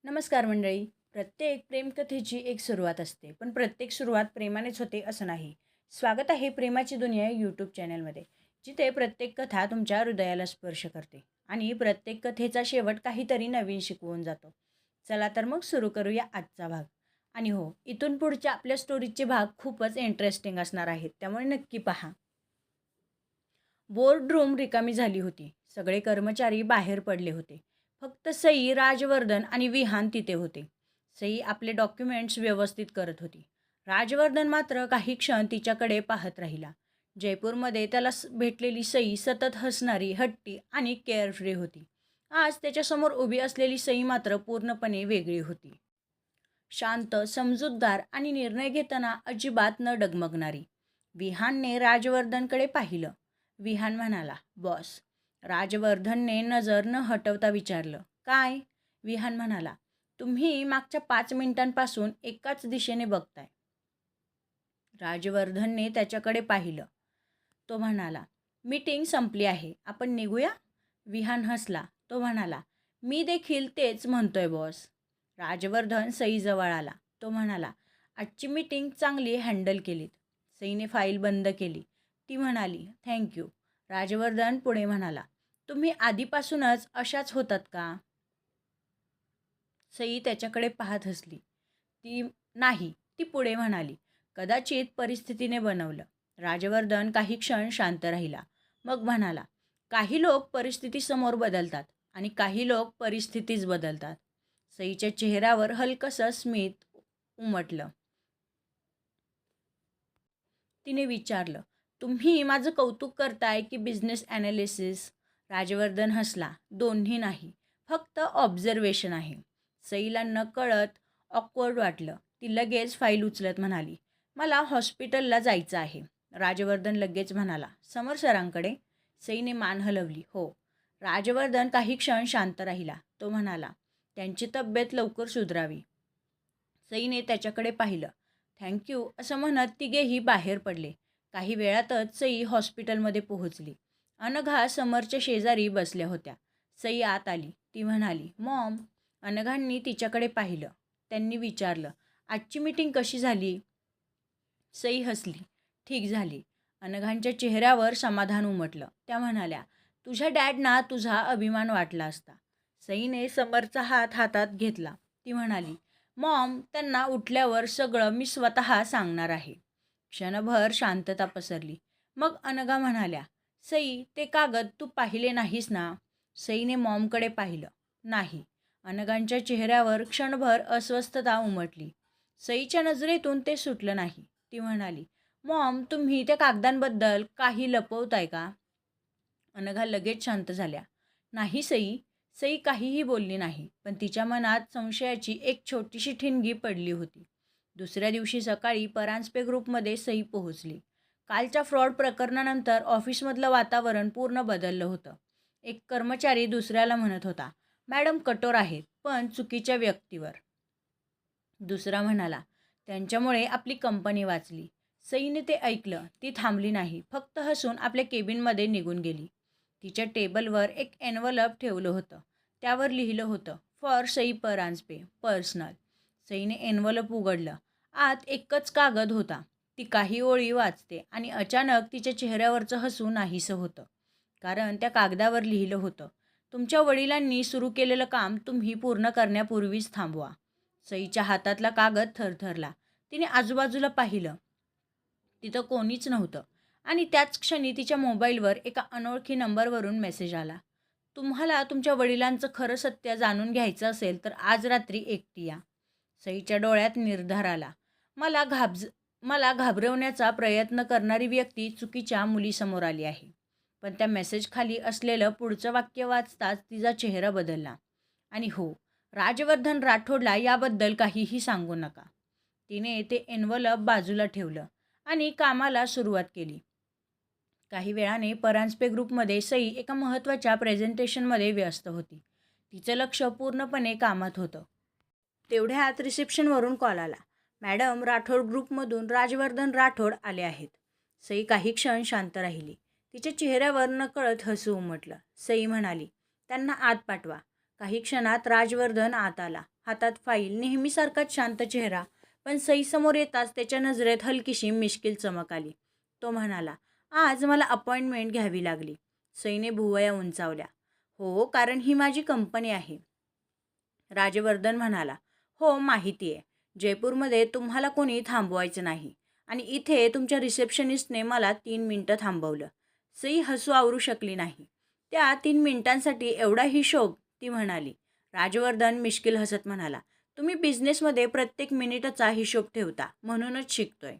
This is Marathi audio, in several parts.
नमस्कार मंडळी. प्रत्येक प्रेमकथेची एक सुरुवात असते, पण प्रत्येक सुरुवात प्रेमानेच होते असं नाही. स्वागत आहे प्रेमाची दुनिया यूट्यूब चॅनलमध्ये, जिथे प्रत्येक कथा तुमच्या हृदयाला स्पर्श करते आणि प्रत्येक कथेचा शेवट काहीतरी नवीन शिकवून जातो. चला तर मग सुरू करूया आजचा भाग. आणि हो, इथून पुढच्या आपल्या स्टोरीचे भाग खूपच इंटरेस्टिंग असणार आहेत, त्यामुळे नक्की पहा. बोर्डरूम रिकामी झाली होती. सगळे कर्मचारी बाहेर पडले होते. फक्त सई, राजवर्धन आणि विहान तिथे होते. सई आपले डॉक्युमेंट्स व्यवस्थित करत होती. राजवर्धन मात्र काही क्षण तिच्याकडे पाहत राहिला. जयपूरमध्ये त्याला भेटलेली सई सतत हसणारी, हट्टी आणि केअरफ्री होती. आज त्याच्यासमोर उभी असलेली सई मात्र पूर्णपणे वेगळी होती. शांत, समजूतदार आणि निर्णय घेताना अजिबात न डगमगणारी. विहानने राजवर्धनकडे पाहिलं. विहान म्हणाला, "बॉस." राजवर्धनने नजर न हटवता विचारलं, "काय?" विहान म्हणाला, "तुम्ही मागच्या 5 मिनिटांपासून एकाच दिशेने बघताय." राजवर्धनने त्याच्याकडे पाहिलं. तो म्हणाला, "मीटिंग संपली आहे, आपण निघूया?" विहान हसला. तो म्हणाला, "मी देखील तेच म्हणतोय बॉस." राजवर्धन सईजवळ आला. तो म्हणाला, "आजची मीटिंग चांगली हँडल केलीत." सईने फाईल बंद केली. ती म्हणाली, "थँक्यू." राजवर्धन पुढे म्हणाला, "तुम्ही आधीपासूनच अशाच होतात का?" सई त्याच्याकडे पाहत हसली. नाही." ती पुढे म्हणाली, "कदाचित परिस्थितीने बनवलं." राजवर्धन काही क्षण शांत राहिला. मग म्हणाला, "काही लोक परिस्थितीसमोर बदलतात आणि काही लोक परिस्थितीच बदलतात." सईच्या चेहऱ्यावर हलकंसं स्मित उमटलं. तिने विचारलं, "तुम्ही माझं कौतुक करताय की बिझनेस ॲनालिसिस?" राजवर्धन हसला, "दोन्ही नाही, फक्त ऑब्झर्वेशन आहे." सईला नकळत ऑकवर्ड वाटलं. ती लगेच फाईल उचलत म्हणाली, "मला हॉस्पिटलला जायचं आहे." राजवर्धन लगेच म्हणाला, "समर सरांकडे?" सईने मान हलवली, "हो." राजवर्धन काही क्षण शांत राहिला. तो म्हणाला, "त्यांची तब्येत लवकर सुधारावी." सईने त्याच्याकडे पाहिलं. "थँक्यू." असं म्हणत तिघेही बाहेर पडले. काही वेळातच सई हॉस्पिटलमध्ये पोहोचली. अनघा समरच्या शेजारी बसल्या होत्या. सई आत आली. ती म्हणाली, "मॉम." अनघांनी तिच्याकडे पाहिलं. त्यांनी विचारलं, "आजची मीटिंग कशी झाली?" सई हसली, "ठीक झाली." अनघांच्या चेहऱ्यावर समाधान उमटलं. त्या म्हणाल्या, "तुझ्या डॅडना तुझा अभिमान वाटला असता." सईने समरचा हात हातात घेतला. ती म्हणाली, "मॉम, त्यांना उठल्यावर सगळं मी स्वतः सांगणार आहे." क्षणभर शांतता पसरली. मग अनघा म्हणाल्या, "सई, ते कागद तू पाहिले नाहीस ना?" सईने मॉमकडे पाहिलं. "नाही." अनघांच्या चेहऱ्यावर क्षणभर अस्वस्थता उमटली. सईच्या नजरेतून ते सुटलं नाही. ती म्हणाली, "मॉम, तुम्ही त्या कागदांबद्दल काही लपवताय का?" अनघा लगेच शांत झाल्या. "नाही सई." सई काहीही बोलली नाही, पण तिच्या मनात संशयाची एक छोटीशी ठिणगी पडली होती. दुसऱ्या दिवशी सकाळी परांजपे ग्रुपमध्ये सई पोहोचली. कालच्या फ्रॉड प्रकरणानंतर ऑफिसमधलं वातावरण पूर्ण बदललं होतं. एक कर्मचारी दुसऱ्याला म्हणत होता, "मॅडम कठोर आहेत, पण चुकीच्या व्यक्तीवर." दुसरा म्हणाला, "त्यांच्यामुळे आपली कंपनी वाचली." सईने ते ऐकलं. ती थांबली नाही, फक्त हसून आपल्या केबिनमध्ये निघून गेली. तिच्या टेबलवर एक एन्व्हलप ठेवलं होतं. त्यावर लिहिलं होतं, "फॉर सई परांजपे, पर्सनल." सईने एन्व्हलप उघडलं. आत एकच कागद होता. ती काही ओळी वाचते आणि अचानक तिच्या चेहऱ्यावरचं हसू नाहीसं होतं. कारण त्या कागदावर लिहिलं होतं, "तुमच्या वडिलांनी सुरू केलेलं काम तुम्ही पूर्ण करण्यापूर्वीच थांबवा." सईच्या हातातला कागद थरथरला. तिने आजूबाजूला पाहिलं. तिथं कोणीच नव्हतं आणि त्याच क्षणी तिच्या मोबाईलवर एका अनोळखी नंबरवरून मेसेज आला. "तुम्हाला तुमच्या वडिलांचं खरं सत्य जाणून घ्यायचं असेल तर आज रात्री एकटी या." सईच्या डोळ्यात निर्धार आला. मला घाबरवण्याचा प्रयत्न करणारी व्यक्ती चुकीच्या मुलीसमोर आली आहे. पण त्या मेसेजखाली असलेलं पुढचं वाक्य वाचताच तिचा चेहरा बदलला. "आणि हो, राजवर्धन राठोडला याबद्दल काहीही सांगू नका." तिने ते एन्व्हलप बाजूला ठेवलं आणि कामाला सुरुवात केली. काही वेळाने परांजपे ग्रुपमध्ये सई एका महत्त्वाच्या प्रेझेंटेशनमध्ये व्यस्त होती. तिचं लक्ष पूर्णपणे कामात होतं. तेवढ्यात रिसेप्शनवरून कॉल आला. "मॅडम, राठोड ग्रुपमधून राजवर्धन राठोड आले आहेत." सई काही क्षण शांत राहिली. तिच्या चेहऱ्यावर नकळत हसू उमटलं. सई म्हणाली, "त्यांना आत पाठवा." काही क्षणात राजवर्धन आत आला. हातात फाईल, नेहमीसारखाच शांत चेहरा. पण सई समोर येताच त्याच्या नजरेत हलकीशी मिश्किल चमक आली. तो म्हणाला, आज मला अपॉइंटमेंट घ्यावी लागली. सईने भुवया उंचावल्या. हो, कारण ही माझी कंपनी आहे. राजवर्धन म्हणाला, हो माहिती आहे. जयपूरमध्ये तुम्हाला कोणी थांबवायचं नाही आणि इथे तुमच्या रिसेप्शनिस्टने मला 3 मिनिटं थांबवलं. सई हसू आवरू शकली नाही. त्या 3 मिनिटांसाठी एवढा हिशोब, ती म्हणाली. राजवर्धन मिश्किल हसत म्हणाला, तुम्ही बिझनेसमध्ये प्रत्येक मिनिटचा हिशोब ठेवता म्हणूनच शिकतोय.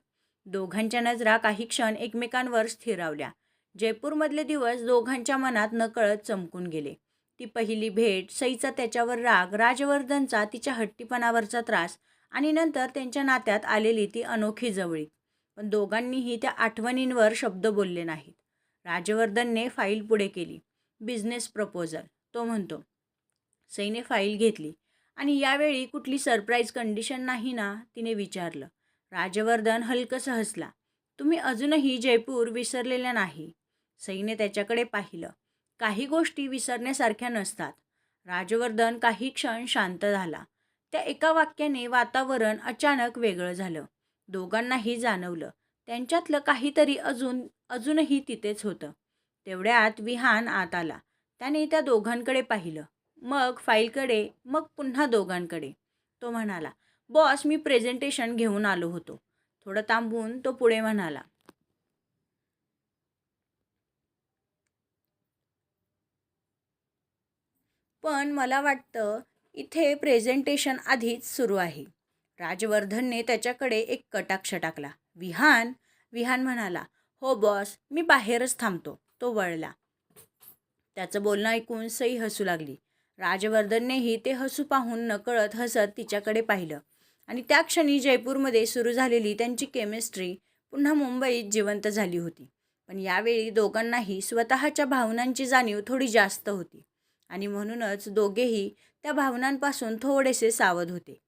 दोघांच्या नजरा काही क्षण एकमेकांवर स्थिरावल्या. जयपूरमधले दिवस दोघांच्या मनात नकळत चमकून गेले. ती पहिली भेट, सईचा त्याच्यावर राग, राजवर्धनचा तिच्या हट्टीपणावरचा त्रास आणि नंतर त्यांच्या नात्यात आलेली ती अनोखी जवळीक. पण दोघांनीही त्या आठवणींवर शब्द बोलले नाहीत. राजवर्धनने फाईल पुढे केली. बिझनेस प्रपोजल, तो म्हणतो. सईने फाईल घेतली. आणि यावेळी कुठली सरप्राईज कंडिशन नाही ना, तिने विचारलं. राजवर्धन हलकंसं हसला. तुम्ही अजूनही जयपूर विसरलेल्या नाही. सईने त्याच्याकडे पाहिलं. काही गोष्टी विसरण्यासारख्या नसतात. राजवर्धन काही क्षण शांत झाला. त्या एका वाक्याने वातावरण अचानक वेगळं झालं. दोघांनाही जाणवलं त्यांच्यातलं काहीतरी अजूनही तिथेच होतं. तेवढ्यात विहान आत आला. त्याने त्या दोघांकडे पाहिलं, मग फाईलकडे, मग पुन्हा दोघांकडे. तो म्हणाला, बॉस, मी प्रेझेंटेशन घेऊन आलो होतो. थोडं थांबून तो पुढे म्हणाला, पण मला वाटतं इथे प्रेझेंटेशन आधीच सुरू आहे. राजवर्धनने त्याच्याकडे एक कटाक्ष टाकला. विहान? विहान म्हणाला, हो बॉस, मी बाहेरच थांबतो. तो वळला. त्याचं बोलणं ऐकून सई हसू लागली. राजवर्धननेही ते हसू पाहून नकळत हसत तिच्याकडे पाहिलं. आणि त्या क्षणी जयपूरमध्ये सुरू झालेली त्यांची केमिस्ट्री पुन्हा मुंबईत जिवंत झाली होती. पण यावेळी दोघांनाही स्वतःच्या भावनांची जाणीव थोडी जास्त होती. आणि म्हणूनच दोघेही त्या भावनांपासून थोडेसे सावध होते.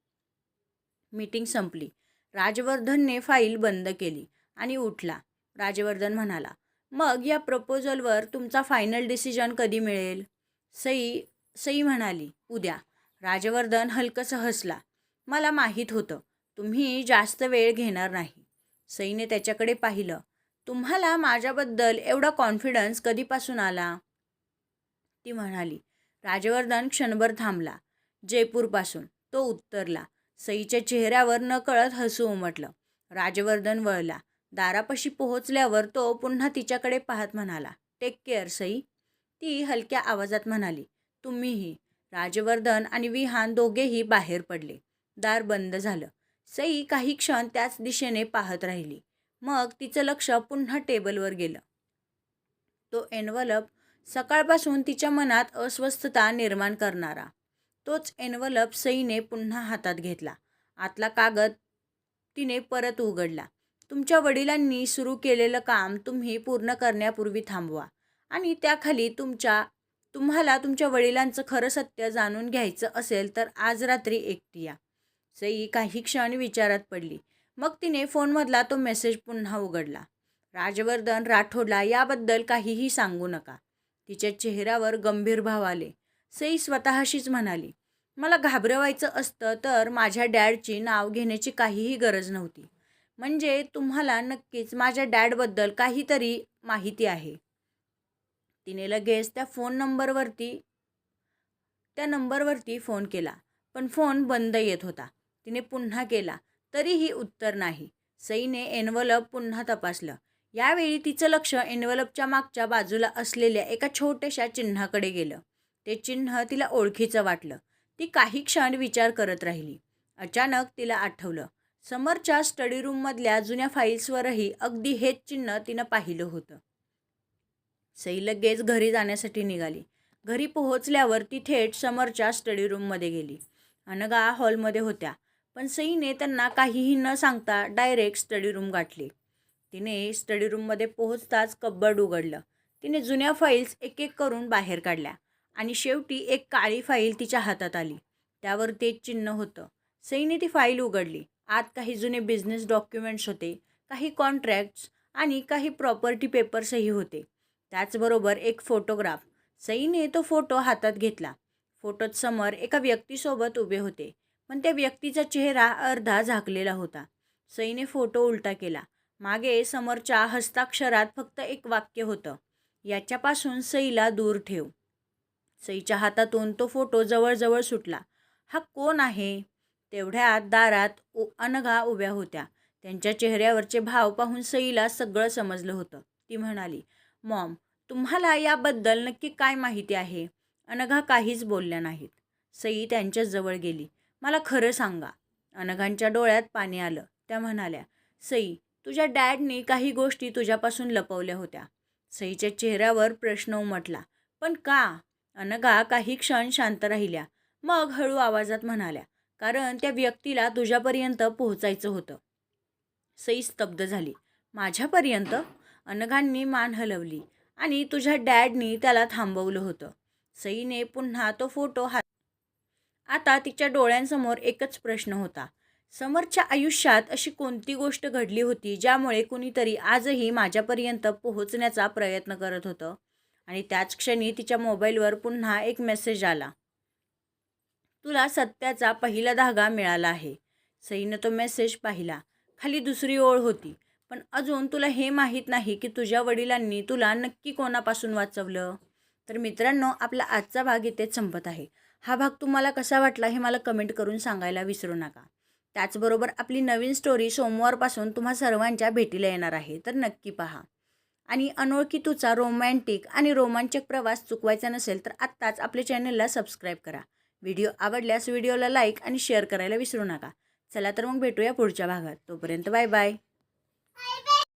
मीटिंग संपली. राजवर्धनने फाईल बंद केली आणि उठला. राजवर्धन म्हणाला, मग या प्रपोजलवर तुमचा फायनल डिसिजन कधी मिळेल? सई सई म्हणाली, उद्या. राजवर्धन हलकंसं हसला. मला माहीत होतं तुम्ही जास्त वेळ घेणार नाही. सईने त्याच्याकडे पाहिलं. तुम्हाला माझ्याबद्दल एवढा कॉन्फिडन्स कधीपासून आला? ती म्हणाली. राजवर्धन क्षणभर थांबला. जयपूरपासून, तो उत्तरला. सईच्या चेहऱ्यावर नकळत हसू उमटलं. राजवर्धन वळला. दारापाशी पोहोचल्यावर तो पुन्हा तिच्याकडे पाहत म्हणाला, टेक केअर सई. ती हलक्या आवाजात म्हणाली, तुम्हीही. राजवर्धन आणि विहान दोघेही बाहेर पडले. दार बंद झालं. सई काही क्षण त्याच दिशेने पाहत राहिली. मग तिचं लक्ष पुन्हा टेबलवर गेलं. तो एन्व्हलप, सकाळपासून तिच्या मनात अस्वस्थता निर्माण करणारा. तोच एन्व्हलप सईने पुन्हा हातात घेतला. आतला कागद तिने परत उघडला. तुमच्या वडिलांनी सुरू केलेलं काम तुम्ही पूर्ण करण्यापूर्वी थांबवा. आणि त्याखाली तुम्हाला तुमच्या वडिलांचं खरं सत्य जाणून घ्यायचं असेल तर आज रात्री एकटी या. सई काही क्षण विचारात पडली. मग तिने फोनमधला तो मेसेज पुन्हा उघडला. राजवर्धन राठोडला याबद्दल काहीही सांगू नका. तिच्या चेहऱ्यावर गंभीर भाव आले. सई स्वतःशीच म्हणाली, मला घाबरवायचं असतं तर माझ्या डॅडची नाव घेण्याची काहीही गरज नव्हती. म्हणजे तुम्हाला नक्कीच माझ्या डॅडबद्दल काहीतरी माहिती आहे. तिने लगेच त्या नंबरवरती फोन केला. पण फोन बंद येत होता. तिने पुन्हा केला, तरीही उत्तर नाही. सईने एन्व्हलप पुन्हा तपासलं. यावेळी तिचं लक्ष एन्व्हलपच्या मागच्या बाजूला असलेल्या एका छोट्याशा चिन्हाकडे गेलं. ते चिन्ह तिला ओळखीचं वाटलं. ती काही क्षण विचार करत राहिली. अचानक तिला आठवलं, समरच्या स्टडी रूममधल्या जुन्या फाईल्सवरही अगदी हेच चिन्ह तिनं पाहिलं होतं. सई लगेच घरी जाण्यासाठी निघाली. घरी पोहोचल्यावर ती थेट समरच्या स्टडी रूममध्ये गेली. अनघा हॉलमध्ये होत्या. पण सईने त्यांना काहीही न सांगता डायरेक्ट स्टडी रूम गाठली. तिने स्टडी रूममध्ये पोहोचताच कब्बर्ड उघडलं. तिने जुन्या फाईल्स एक एक करून बाहेर काढल्या आणि शेवटी एक काळी फाईल तिच्या हातात आली. त्यावर तेच चिन्ह होतं. सईने ती फाईल उघडली. आत काही जुने बिझनेस डॉक्युमेंट्स होते, काही कॉन्ट्रॅक्ट्स आणि काही प्रॉपर्टी पेपर्सही होते. त्याचबरोबर एक फोटोग्राफ. सईने तो फोटो हातात घेतला. फोटोत समर एका व्यक्तीसोबत उभे होते, पण त्या व्यक्तीचा चेहरा अर्धा झाकलेला होता. सईने फोटो उलटा केला. मागे समरच्या हस्ताक्षरात फक्त एक वाक्य होतं, याच्यापासून सईला दूर ठेव. सईच्या हातातून तो फोटो जवळजवळ सुटला. हा कोण आहे? तेवढ्यात दारात अनघा उभ्या होत्या. त्यांच्या चेहऱ्यावरचे भाव पाहून सईला सगळं समजलं होतं. ती म्हणाली, मॉम, तुम्हाला याबद्दल नक्की काय माहिती आहे? अनघा काहीच बोलल्या नाहीत. सई त्यांच्या जवळ गेली. मला खरं सांगा. अनघांच्या डोळ्यात पाणी आलं. त्या म्हणाल्या, सई, तुझ्या डॅडनी काही गोष्टी तुझ्यापासून लपवल्या होत्या. सईच्या चेहऱ्यावर प्रश्न उमटला. पण का? अनघा काही क्षण शांत राहिल्या. मग हळू आवाजात म्हणाल्या, कारण त्या व्यक्तीला तुझ्यापर्यंत पोहोचायचं होतं. सई स्तब्ध झाली. माझ्यापर्यंत? अनघांनी मान हलवली. आणि तुझ्या डॅडनी त्याला थांबवलं होतं. सईने पुन्हा तो फोटो आता तिच्या डोळ्यांसमोर एकच प्रश्न होता. समरच्या आयुष्यात अशी कोणती गोष्ट घडली होती ज्यामुळे कुणीतरी आजही माझ्यापर्यंत पोहोचण्याचा प्रयत्न करत होतं? आणि त्याच क्षणी तिच्या मोबाईलवर पुन्हा एक मेसेज आला. तुला सत्याचा पहिला धागा मिळाला आहे. सईनं तो मेसेज पाहिला. खाली दुसरी ओळ होती. पण अजून तुला हे माहीत नाही की तुझ्या वडिलांनी तुला नक्की कोणापासून वाचवलं? तर मित्रांनो, आपला आजचा भाग इथेच संपत आहे. हा भाग तुम्हाला कसा वाटला हे मला कमेंट करून सांगायला विसरू नका. त्याचबरोबर आपली नवीन स्टोरी सोमवारपासून तुम्हा सर्वांच्या भेटीला येणार आहे, तर नक्की पहा. आणि अनोळखी तुचा रोमॅन्टिक आणि रोमांचक प्रवास चुकवायचा नसेल तर आत्ताच आपल्या चॅनलला सबस्क्राईब करा. व्हिडिओ आवडल्यास व्हिडिओला लाईक आणि शेअर करायला विसरू नका. चला तर मग भेटूया पुढच्या भागात. तोपर्यंत बाय बाय.